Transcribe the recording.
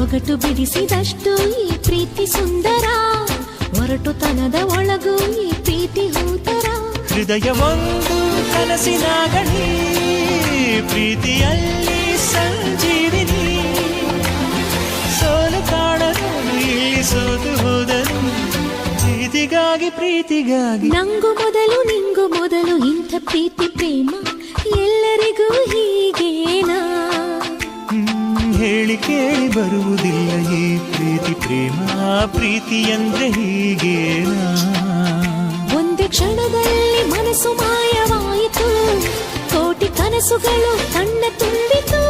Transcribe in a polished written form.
ಒಗಟು ಬಿಡಿಸಿದಷ್ಟು ಈ ಪ್ರೀತಿ ಸುಂದರ, ಒರಟುತನದ ಒಳಗೂ ಈ ಪ್ರೀತಿ ಹೂತರ. ಹೃದಯ ಒಂದು ಕನಸಿನ ಗಣಿ, ಪ್ರೀತಿಯಲ್ಲಿ ಸಂಜೀವಿನಿ. ಸೋಲು ಕಾಣಲು ಇಲ್ಲಿ ಸೋತು ಹೋದರು, ಪ್ರೀತಿಗಾಗಿ ನಂಗು ಮೊದಲು ನಿಂಗು ಮೊದಲು ಇಂಥ ಪ್ರೀತಿ ಪ್ರೇಮ ಎಲ್ಲರಿಗೂ ಹೀಗೇನಾ? ಹೇಳಿ ಕೇಳಿ ಬರುವುದಿಲ್ಲ ಈ ಪ್ರೀತಿ ಪ್ರೇಮ, ಪ್ರೀತಿ ಅಂದ್ರೆ ಹೀಗೇನಾ? ಒಂದೇ ಕ್ಷಣದಲ್ಲಿ ಮನಸ್ಸು ಮಾಯವಾಯಿತು, ಕೋಟಿ ಕನಸುಗಳು ಕಣ್ಣ ತುಂಬಿತು.